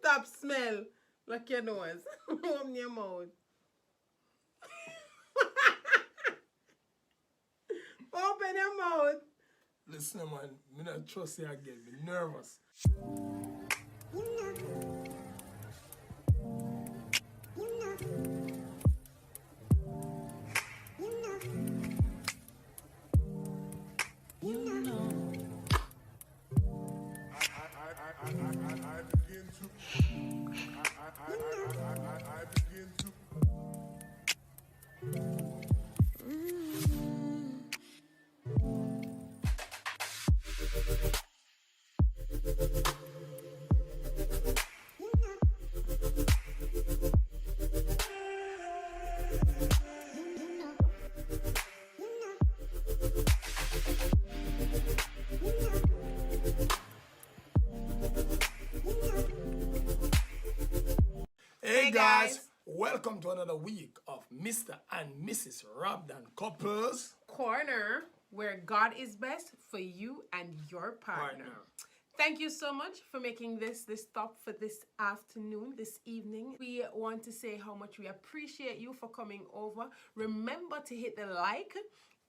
Stop smell. Look your nose. Open your mouth. Open your mouth. Listen, man, I don't trust you again. I'm nervous. Hey guys, welcome to another week of Mr. and Mrs. Robdons Couples Corner, where God is best for you and your partner. Thank you so much for making this stop for this afternoon, this evening. We want to say how much we appreciate you for coming over. Remember to hit the like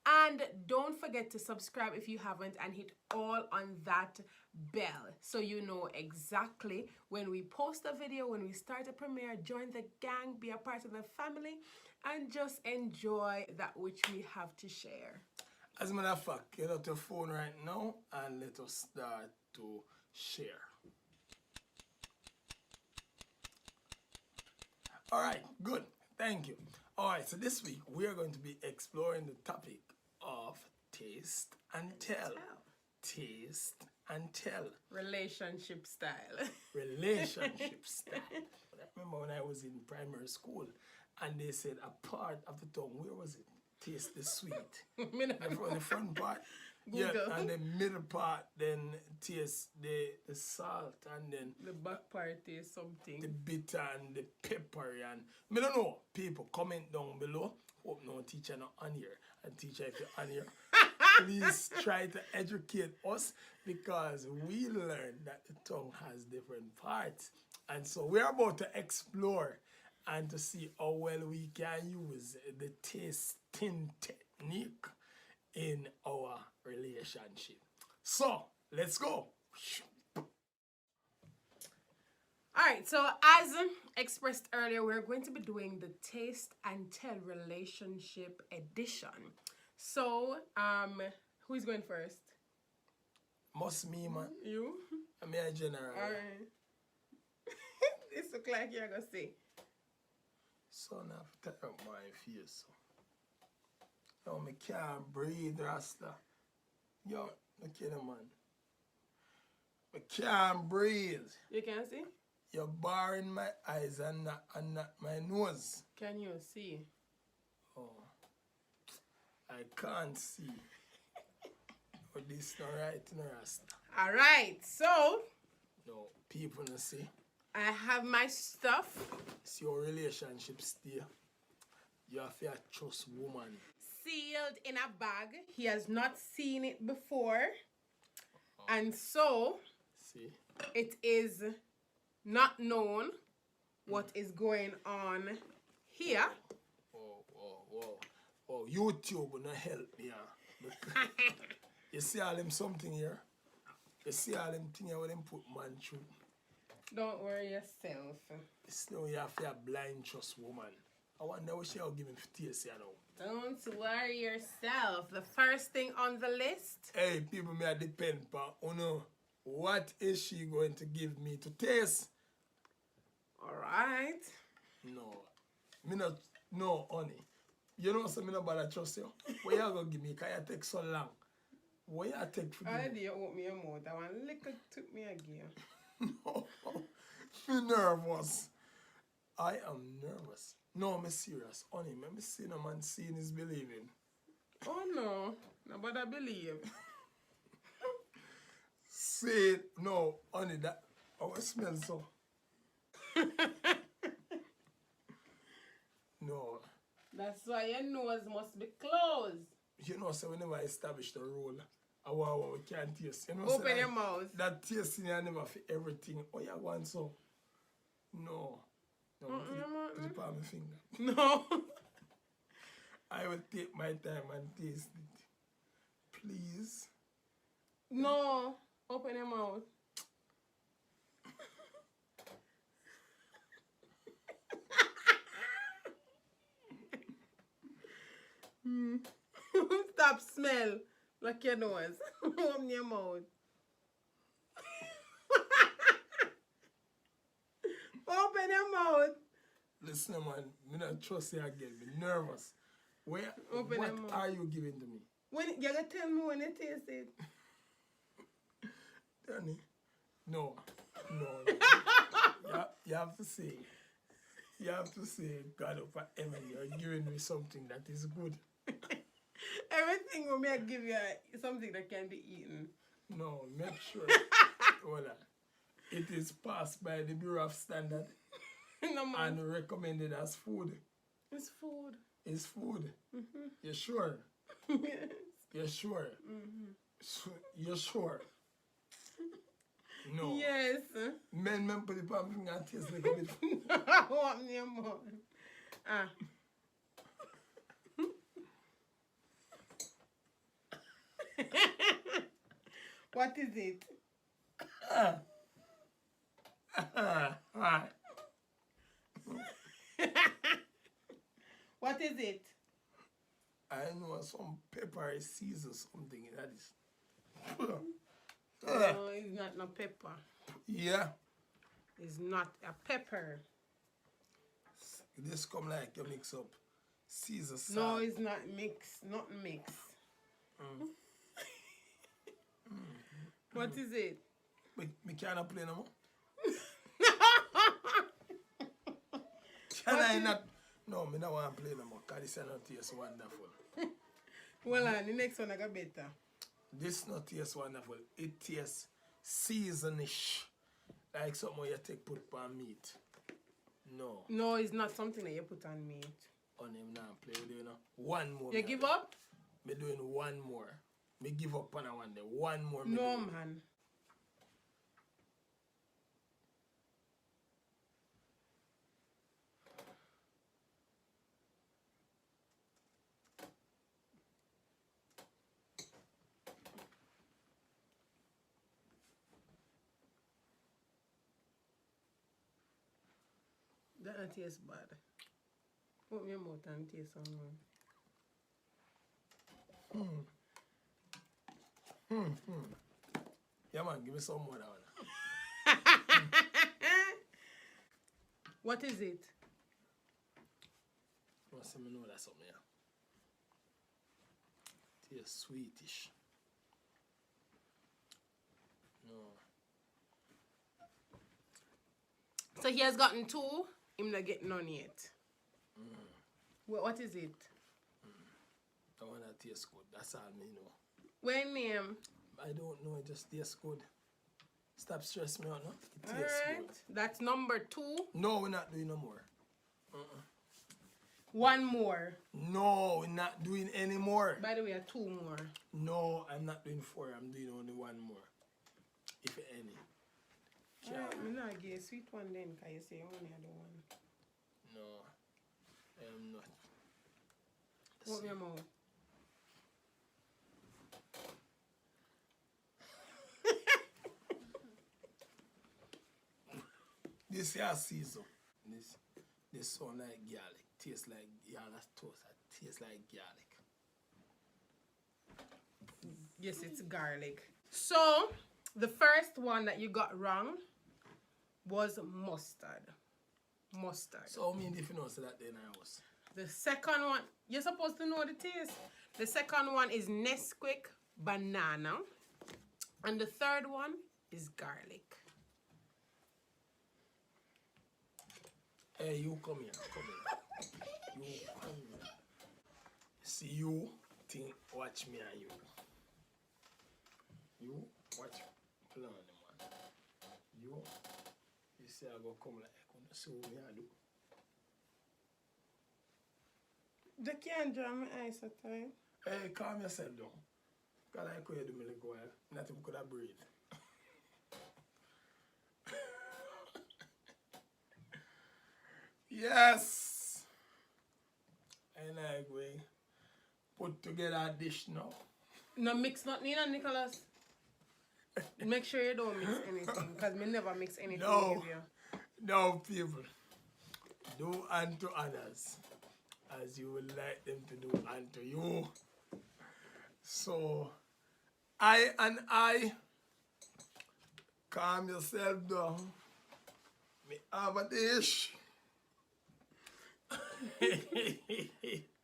and don't forget to subscribe if you haven't, and hit all on that bell so you know exactly when we post a video, when we start a premiere. Join the gang, be a part of the family, and just enjoy that which we have to share. As a matter of fact, get out your phone right now and let us start to share. Alright, good. Thank you. Alright, so this week we are going to be exploring the topic of taste and tell. Taste and tell. Relationship style. Relationship style. I remember when I was in primary school and they said a part of the tongue, where was it? Taste the sweet. The front part, Google. Yeah, and the middle part, then taste the salt, and then the back part is something. The bitter and the peppery, and I don't know. People comment down below. Hope no teacher not on here. And teacher, if you're on here, please try to educate us, because we learned that the tongue has different parts, and so we're about to explore and to see how well we can use the tasting technique in our relationship. So, let's go. Alright, so as expressed earlier, we're going to be doing the Taste and Tell Relationship Edition. So, who's going first? Must me, man. You? I'm a general. Alright. This look like you're going to say. So now I have to up my face. Yo, me can't breathe, Rasta. Yo, look at him, man. Me can't breathe. You can't see? You're barring my eyes and not my nose. Can you see? Oh, I can't see. But this not right, no, Rasta. Alright, so No, people don't see. I have my stuff. It's your relationship still. You have to trust woman. Sealed in a bag. He has not seen it before. And so, see, it is not known what is going on here. Oh, YouTube will not help me. You see all them something here? You see all them thing here where them put man through? Don't worry yourself. Still, you have to have blind trust woman. I wonder what she'll give me for taste, you know. Don't worry yourself. The first thing on the list. Hey, people may depend on what is she going to give me to taste? Alright. No, honey. You know what I mean about trust you? What you going to give me? Because you take so long. What you take for I me? did open your mouth. I want little took me again. No, I'm nervous. I am nervous. No, I'm serious. Honey, let me see no man seeing is believing. Oh no, nobody believe. Say no, honey, that I smell so. No. That's why your nose must be closed. You know, so whenever I establish the rule, Wow, we can't taste. You know, Open your mouth. That tasting I never for everything. Oh, you want some? No. No, put it on my finger. No. I will take my time and taste it. Please. No. Open your mouth. Stop smell. Like your nose. Open your mouth. Open your mouth. Listen, man. I don't trust you again. I'm nervous. Open what your mouth. are you giving to me? When you gotta tell me when you taste it. Danny? No. You have to say. You have to say, God of heaven, you're giving me something that is good. Everything will make give you something that can be eaten. No, make sure. Hold on. It is passed by the Bureau of Standard No, man. and recommended as food. It's food. It's food. You sure? Yes. You're sure? You're sure? No. Yes. Men put it on finger and taste like a bit. Open your mouth. Ah. What is it? What is it? I know some pepper season something that is. No, it's not no pepper. Yeah. It's not a pepper. This come like you mix up Caesar salad. No, it's not mix. Not mix. What is it? Me cannot play no more. Can I not? No, me don't want to play no more because this is not taste wonderful. Well, the next one I got better. This not taste wonderful. It tastes seasonish. Like something you take put on meat. No. No, it's not something that you put on meat. On him now play with you know. One more. You give up? Me doing one more. Me give up on a one day. One more. No, man. That don't taste bad. Open your mouth and taste some more. Yeah man, give me some more now. What is it? Must me know that's something yeah. Tastes sweetish. No. So he has gotten two. Him not get none yet. What is it? The one that tastes good. That's all me know. What name? I don't know. It just tastes good. Stop stressing me out, no? It tastes Alright. good. That's number 2. No, we're not doing no more. One more. No, we're not doing any more. By the way, 2 more. No, I'm not doing 4. I'm doing only 1 more. If any. Alright, I'm not give you a sweet one then, because you say you only had one. No, I am not. Open your mouth. This here Caesar. This sound like garlic. Tastes like that's toast. Tastes like garlic. Yes, it's garlic. So, the first one that you got wrong was mustard. Mustard. So I mean if you know so that then I was. The second one, you're supposed to know the taste. The second one is Nesquik banana. And the third one is garlic. Hey, you come here. You come here. See you think watch me and you. You watch plan man. You say I go come like see what me I do. They can't draw my eyes at time. Hey, calm yourself down. Because I could do me like while. Nothing could have breathed. Yes. I like we put together a dish now. No mix nothing in, Nicholas. Make sure you don't mix anything, because me never mix anything No. with you. No, people. Do unto others as you would like them to do unto you. So, I, calm yourself down. Me have a dish.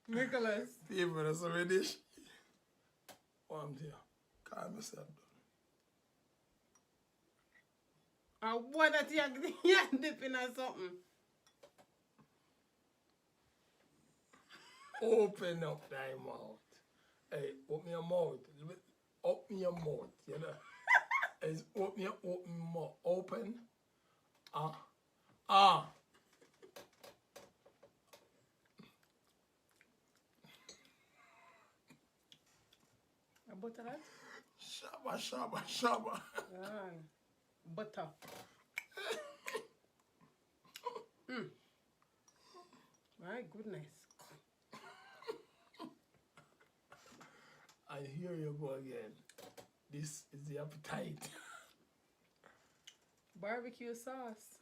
Nicholas. People, that's a dish. Warm here. Calm yourself down. What that you're dipping or something? Open up thy mouth. Hey, open your mouth. Open your mouth, you know. It's open your mouth. Open. Ah. A butter that? Shaba. Butter. My goodness. And here you go again. This is the appetite. Barbecue sauce.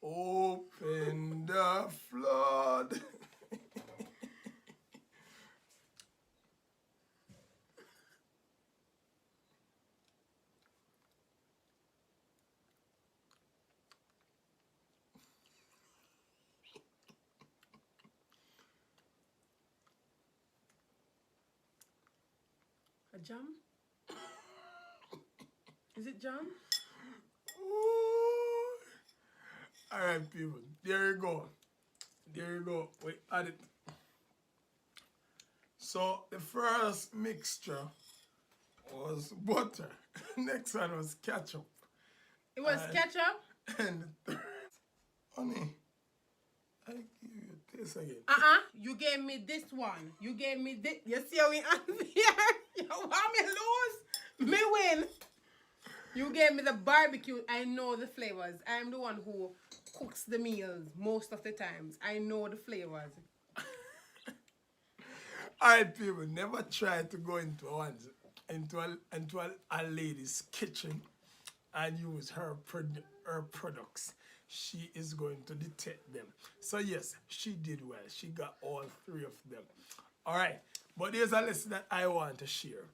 Open the flood. A jam? Is it jam? Alright, people. There you go. We add it. So the first mixture was butter. Next one was ketchup. It was ketchup? And the third, honey, I give you this again. You gave me this one. You gave me this. You see how we unfair? You want me lose? Me win. You gave me the barbecue. I know the flavors. I'm the one who cooks the meals most of the times. I know the flavors. Alright, people, never try to go into a lady's kitchen and use her products. She is going to detect them. So yes, she did well. She got all three of them. Alright, but there's a lesson that I want to share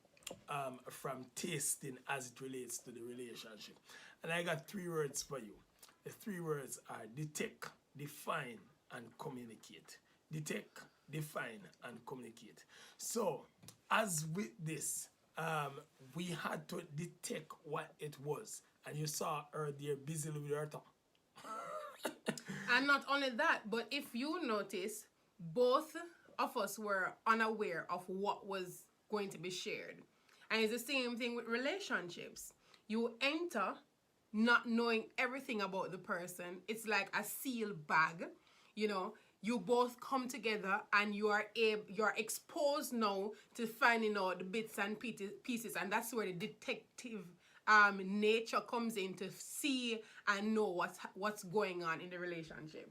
from tasting as it relates to the relationship. And I got 3 words for you. The 3 words are detect, define, and communicate. Detect, define, and communicate. So, as with this, we had to detect what it was. And you saw her there busy with her tongue. And not only that, but if you notice, both of us were unaware of what was going to be shared. And it's the same thing with relationships. You enter not knowing everything about the person. It's like a sealed bag, you know. You both come together and you're exposed now to finding out the bits and pieces, and that's where the detective nature comes in to see and know what's going on in the relationship.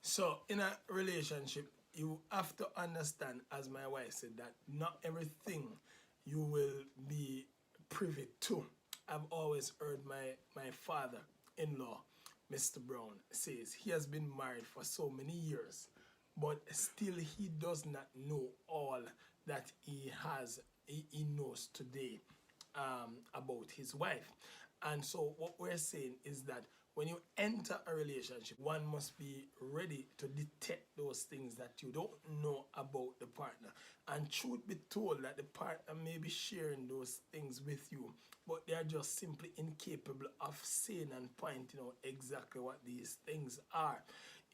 So in a relationship, you have to understand, as my wife said, that not everything you will be privy to. I've always heard my father-in-law, Mr. Brown, says he has been married for so many years, but still he does not know all that he knows today about his wife. And so what we're saying is that when you enter a relationship, one must be ready to detect those things that you don't know about the partner. And truth be told, that the partner may be sharing those things with you, but they are just simply incapable of saying and pointing out exactly what these things are.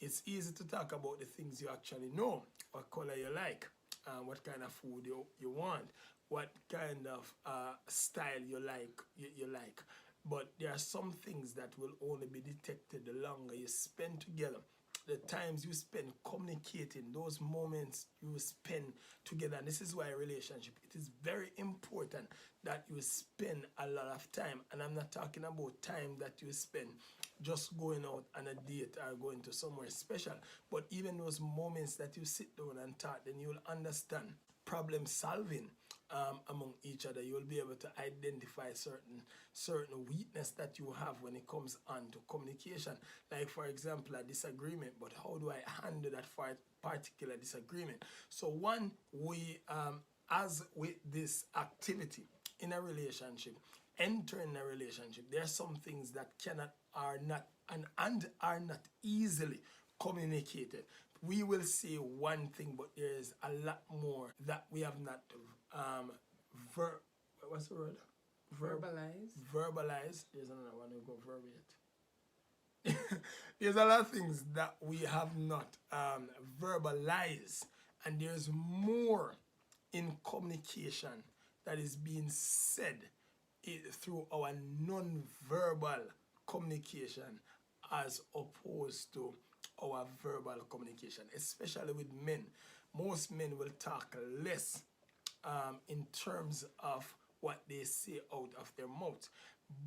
It's easy to talk about the things you actually know, what color you like, what kind of food you want, what kind of style you like. But there are some things that will only be detected the longer you spend together. The times you spend communicating, those moments you spend together. And this is why a relationship, it is very important that you spend a lot of time. And I'm not talking about time that you spend just going out on a date or going to somewhere special, but even those moments that you sit down and talk, then you'll understand problem solving among each other. You'll be able to identify certain weakness that you have when it comes on to communication. Like, for example, a disagreement, but how do I handle that particular disagreement? So one, we as with this activity in a relationship, entering a relationship, there are some things that are not easily communicated. We will say one thing, but there is a lot more that we have not what's the word? Verbalize. There's another one, we go verbiate. There's a lot of things that we have not verbalized, and there's more in communication that is being said through our non-verbal communication as opposed to our verbal communication, especially with men. Most men will talk less in terms of what they say out of their mouth,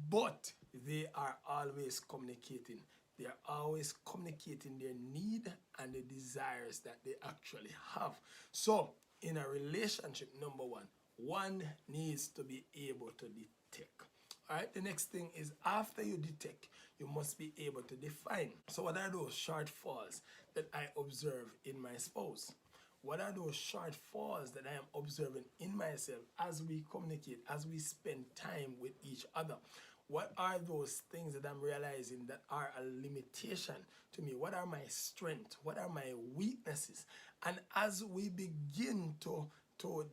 but they are always communicating. They are always communicating their need and the desires that they actually have. So in a relationship, number one needs to be able to detect. All right, the next thing is, after you detect, you must be able to define. So what are those shortfalls that I observe in my spouse? What are those shortfalls that I am observing in myself as we communicate, as we spend time with each other? What are those things that I'm realizing that are a limitation to me? What are my strengths? What are my weaknesses? And as we begin to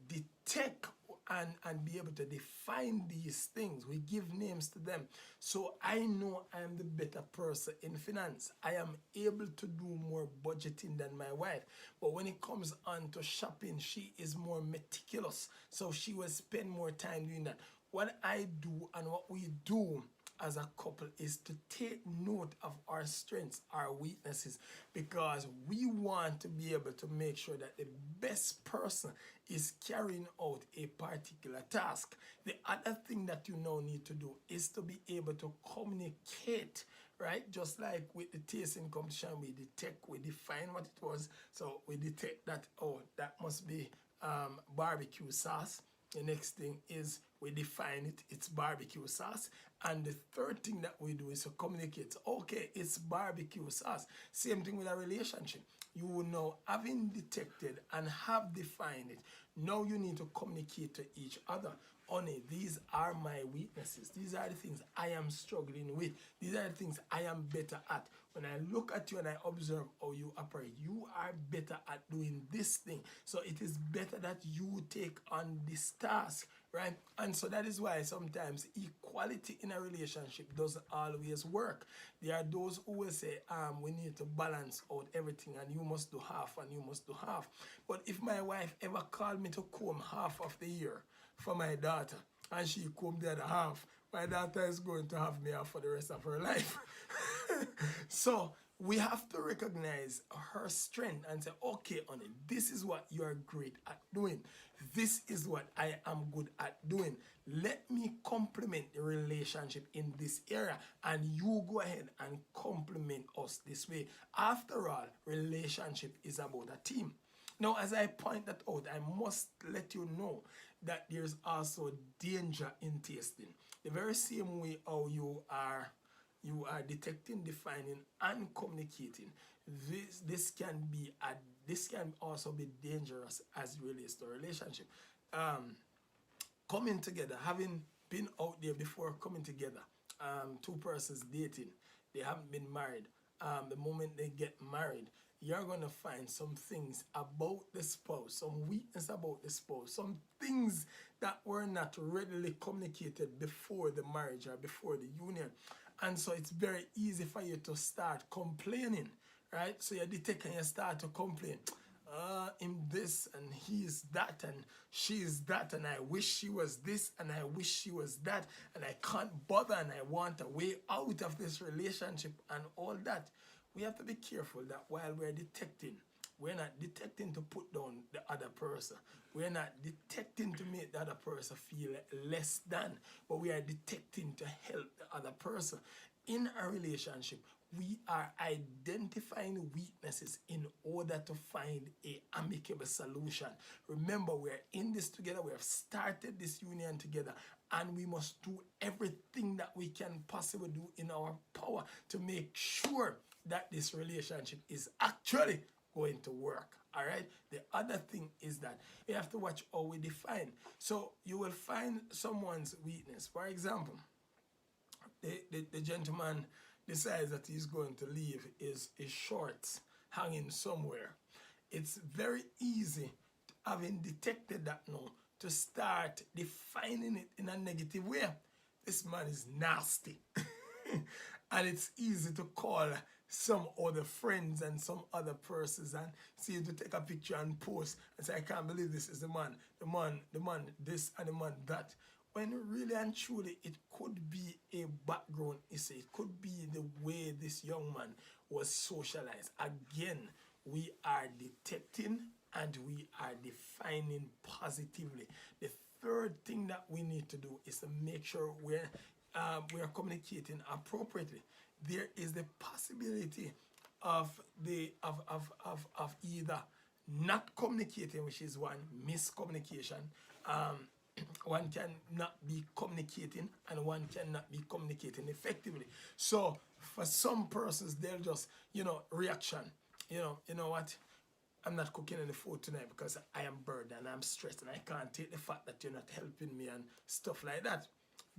detect and be able to define these things, we give names to them. So I know I am the better person in finance. I am able to do more budgeting than my wife. But when it comes on to shopping, she is more meticulous. So she will spend more time doing that. What I do and what we do as a couple is to take note of our strengths, our weaknesses, because we want to be able to make sure that the best person is carrying out a particular task. The other thing that you now need to do is to be able to communicate, right? Just like with the tasting competition, we detect, we define what it was. So we detect that, oh, that must be barbecue sauce. The next thing is we define it, it's barbecue sauce. And the third thing that we do is to communicate. Okay, it's barbecue sauce. Same thing with a relationship. You will now, having detected and have defined it, now you need to communicate to each other. Honey, these are my weaknesses. These are the things I am struggling with. These are the things I am better at. When I look at you and I observe how you operate, you are better at doing this thing. So it is better that you take on this task, right? And so that is why sometimes equality in a relationship doesn't always work. There are those who will say, we need to balance out everything and you must do half and you must do half. But if my wife ever called me to comb half of the year for my daughter and she combed the other half, my daughter is going to have me off for the rest of her life. So we have to recognize her strength and say, okay, honey, this is what you are great at doing. This is what I am good at doing. Let me complement the relationship in this area and you go ahead and complement us this way. After all, relationship is about a team. Now, as I point that out, I must let you know that there's also danger in tasting. The very same way how you are detecting, defining, and communicating. This can also be dangerous as it relates to a relationship. Coming together, having been out there before coming together, two persons dating, they haven't been married. The moment they get married, you're going to find some things about the spouse, some weakness about the spouse, some things that were not readily communicated before the marriage or before the union. And so it's very easy for you to start complaining, right? So you detect and you start to complain. him this and he's that and she's that and I wish she was this and I wish she was that and I can't bother and I want a way out of this relationship and all that. We have to be careful that while we're detecting, we're not detecting to put down the other person. We're not detecting to make the other person feel less than, but we are detecting to help the other person. In a relationship, we are identifying weaknesses in order to find an amicable solution. Remember, we're in this together. We have started this union together, and we must do everything that we can possibly do in our power to make sure that this relationship is actually going to work. All right. The other thing is that you have to watch how we define. So you will find someone's weakness. For example, the gentleman decides that he's going to leave his shorts hanging somewhere. It's very easy, having detected that now, to start defining it in a negative way. This man is nasty. And it's easy to call some other friends and some other persons and see to take a picture and post and say, I can't believe this is the man this and the man that. When really and truly it could be a background issue. It could be the way this young man was socialized. Again, we are detecting and we are defining positively. The third thing that we need to do is to make sure we are communicating appropriately. There is the possibility of either not communicating, which is one, miscommunication. One can not be communicating and one cannot be communicating effectively. So for some persons, they'll just, reaction. You know what? I'm not cooking any food tonight because I am burdened and I'm stressed and I can't take the fact that you're not helping me and stuff like that.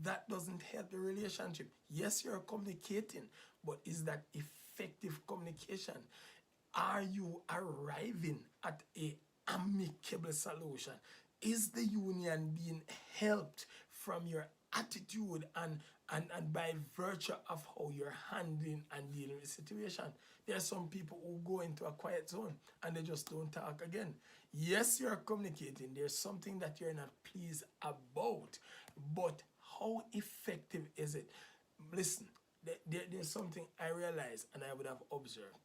That doesn't help the relationship. Yes, you're communicating, but is that effective communication? Are you arriving at a amicable solution? Is the union being helped from your attitude and by virtue of how you're handling and dealing with the situation? There are some people who go into a quiet zone and they just don't talk again. Yes, you're communicating. There's something that you're not pleased about, but how effective is it? Listen, there's something I realize and I would have observed.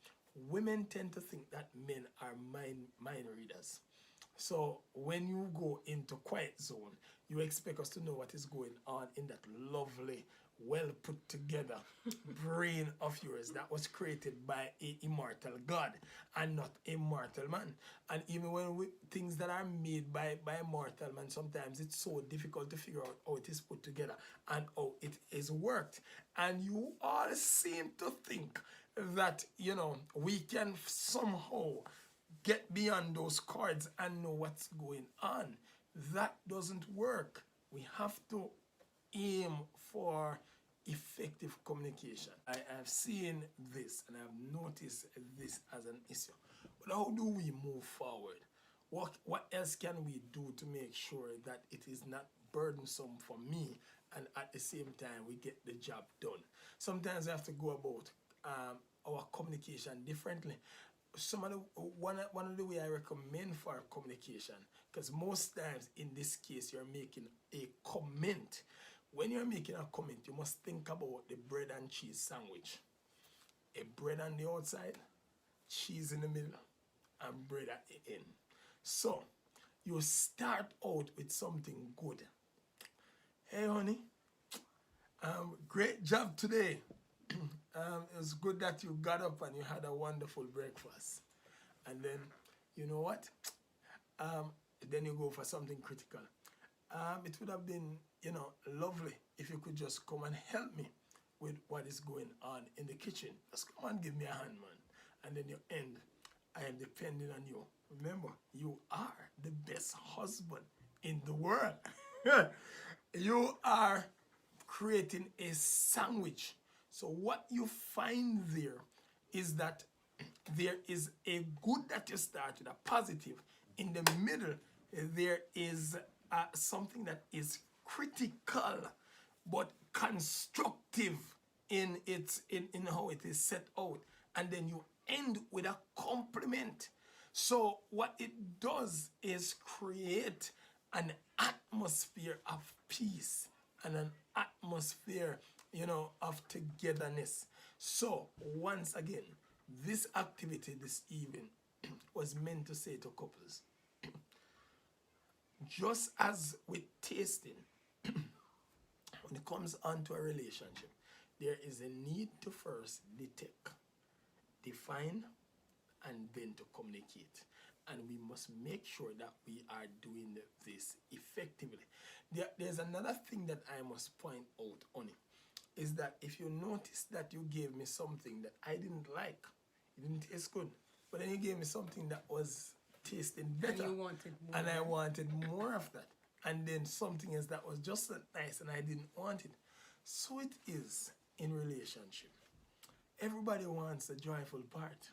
Women tend to think that men are mind readers. So when you go into quiet zone, you expect us to know what is going on in that lovely, well put together brain of yours that was created by an immortal God and not a mortal man. And even when things that are made by a mortal man, sometimes it's so difficult to figure out how it is put together and how it is worked. And you all seem to think that, we can somehow get beyond those cards and know what's going on. That doesn't work. We have to aim for effective communication. I have seen this and I've noticed this as an issue. But how do we move forward? What else can we do to make sure that it is not burdensome for me and at the same time we get the job done? Sometimes we have to go about our communication differently. One of the way I recommend for communication, because most times in this case you're making a comment. When you're making a comment, you must think about the bread and cheese sandwich. A bread on the outside, cheese in the middle, and bread at the end. So you start out with something good. Hey honey, great job today. It was good that you got up and you had a wonderful breakfast. And then, you know what? Then you go for something critical. It would have been, lovely if you could just come and help me with what is going on in the kitchen. Just come and give me a hand, man. And then you end. I am depending on you. Remember, you are the best husband in the world. You are creating a sandwich. So what you find there is that there is a good that you start with, a positive. In the middle, there is something that is critical but constructive in how it is set out. And then you end with a compliment. So what it does is create an atmosphere of peace and an atmosphere, of togetherness. So once again, this activity this evening was meant to say to couples, just as with tasting, when it comes onto a relationship, there is a need to first detect, define, and then to communicate. And we must make sure that we are doing this effectively. There's another thing that I must point out on it, is that if you notice that you gave me something that I didn't like, it didn't taste good, but then you gave me something that was tasting better, And you wanted more. and I wanted more of that, and then something else that was just as nice and I didn't want it. So it is in relationship. Everybody wants a joyful part.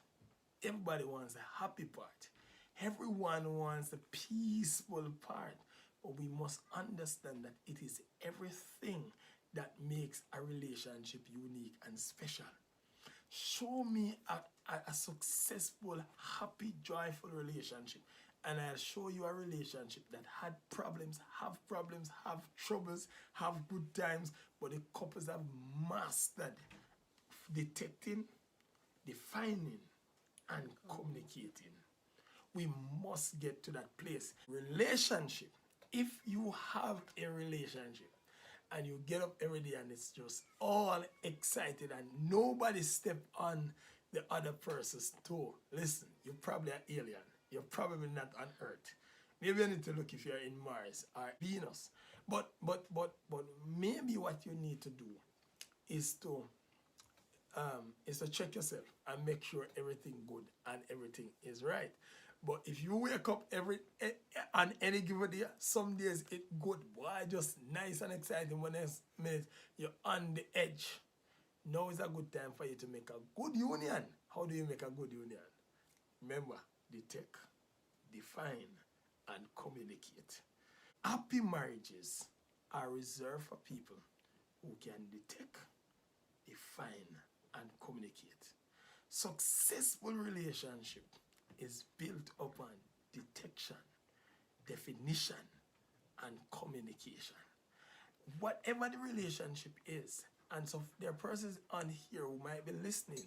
Everybody wants a happy part. Everyone wants a peaceful part. But we must understand that it is everything that makes a relationship unique and special. Show me a successful, happy, joyful relationship, and I'll show you a relationship that had problems, have troubles, have good times, but the couples have mastered detecting, defining, and communicating. We must get to that place. Relationship. If you have a relationship and you get up every day and it's just all excited and nobody step on the other person's toe, listen, you're probably an alien. You're probably not on Earth. Maybe you need to look if you're in Mars or Venus. But maybe what you need to do is to check yourself and make sure everything good and everything is right. But if you wake up on any given day, some days it good, boy, just nice and exciting. One next minute you're on the edge. Now is a good time for you to make a good union. How do you make a good union? Remember, detect, define, and communicate. Happy marriages are reserved for people who can detect, define, and communicate. Successful relationship is built upon detection, definition, and communication. Whatever the relationship is, and so there are persons on here who might be listening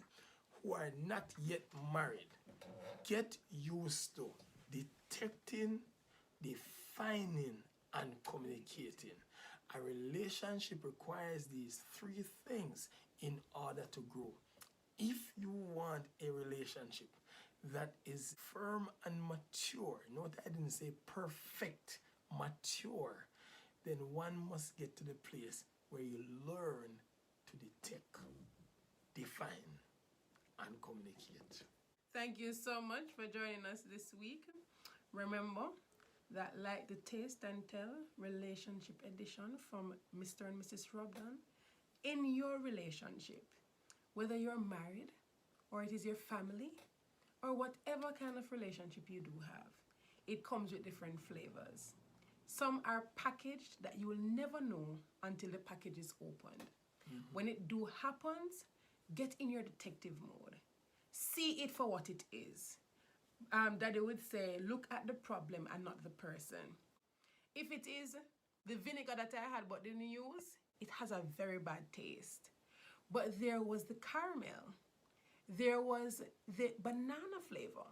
who are not yet married, get used to detecting, defining, and communicating. A relationship requires these three things in order to grow. If you want a relationship that is firm and mature, note I didn't say perfect, mature, then one must get to the place where you learn to detect, define, and communicate. Thank you so much for joining us this week. Remember that Like the Taste and Tell Relationship Edition from Mr. and Mrs. Robdon, in your relationship, whether you're married or it is your family or whatever kind of relationship you do have, it comes with different flavors. Some are packaged that you will never know until the package is opened. When it do happens, get in your detective mode. See it for what it is. Daddy would say, look at the problem and not the person. If it is the vinegar that I had but didn't use, it has a very bad taste. But there was the caramel. There was the banana flavor.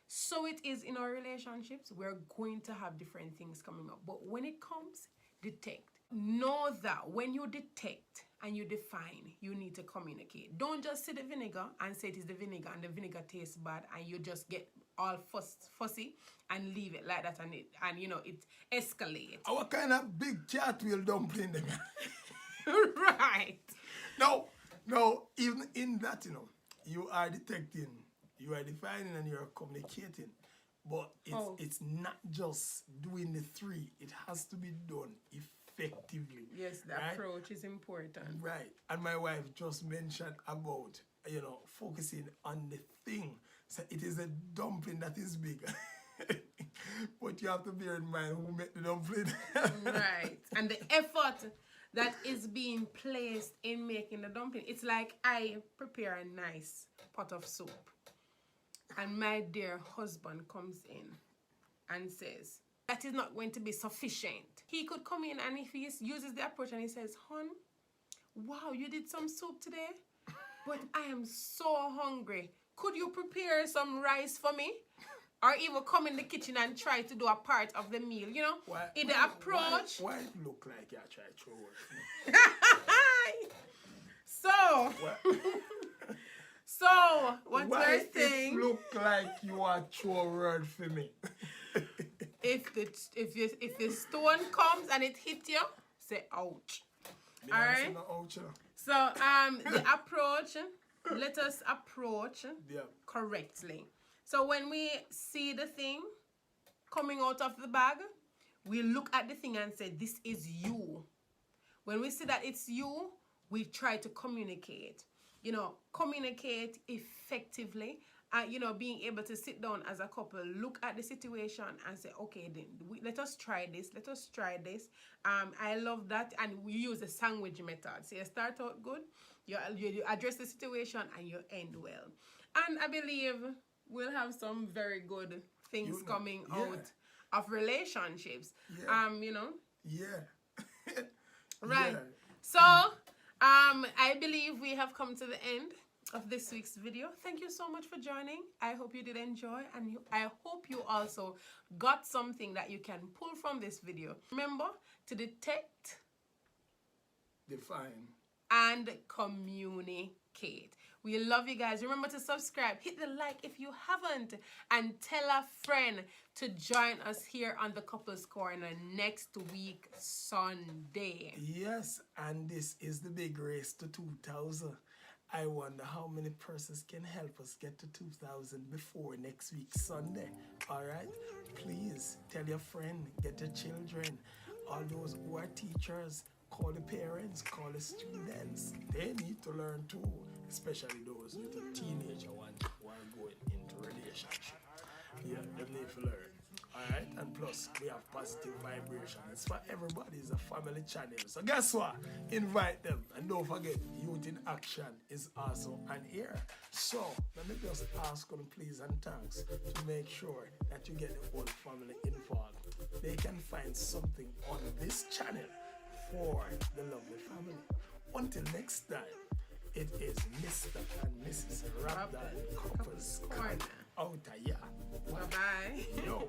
So it is in our relationships. We're going to have different things coming up. But when it comes, detect. Know that when you detect and you define, you need to communicate. Don't just see the vinegar and say it is the vinegar and the vinegar tastes bad and you just get all fussy and leave it like that and it escalates. What kind of big cartwheel dumpling them? Right. No, even in that, you are detecting, you are defining, and you are communicating. But it's not just doing the three. It has to be done effectively. Yes, the approach is important. Right. And my wife just mentioned about, focusing on the thing. So it is a dumpling that is big. But you have to bear in mind who made the dumpling. Right. And the effort that is being placed in making the dumpling. It's like I prepare a nice pot of soup. and my dear husband comes in and says, that is not going to be sufficient. He could come in and if he uses the approach and he says, hon, wow, you did some soup today, but I am so hungry. Could you prepare some rice for me? Or even come in the kitchen and try to do a part of the meal, you know? In the approach. Why it look like you try to throw it? So, what we're saying? It look like you are throw a word for me. If the stone comes and it hits you, say ouch. Alright? So the approach, let us approach correctly. So when we see the thing coming out of the bag, we look at the thing and say, this is you. When we see that it's you, we try to communicate. You know, communicate effectively. You know, being able to sit down as a couple, look at the situation and say, okay, then let us try this. Let us try this. I love that. And we use the sandwich method. So you start out good, you address the situation, and you end well. And I believe we'll have some very good things coming out of relationships. You know? Yeah. Right. Yeah. So, I believe we have come to the end of this week's video. Thank you so much for joining. I hope you did enjoy, and I hope you also got something that you can pull from this video. Remember to detect, define, and communicate. We love you guys. Remember to subscribe, hit the like if you haven't, and tell a friend to join us here on the Couples Corner next week, Sunday. Yes, and this is the big race to 2000. I wonder how many persons can help us get to 2000 before next week, Sunday. All right? Please tell your friend, get your children, all those who are teachers, call the parents, call the students. They need to learn too, especially those with a teenager want going into relationship. Yeah, they need to learn. Alright, and plus we have positive vibration. It's for everybody, it's a family channel. So guess what? Invite them, and don't forget, Youth in Action is also on air. So let me just ask them please and thanks to make sure that you get the whole family involved. They can find something on this channel for the lovely family. Until next time, it is Mr. and Mrs. Robdons Couples Corner out of here. Bye-bye. Yo.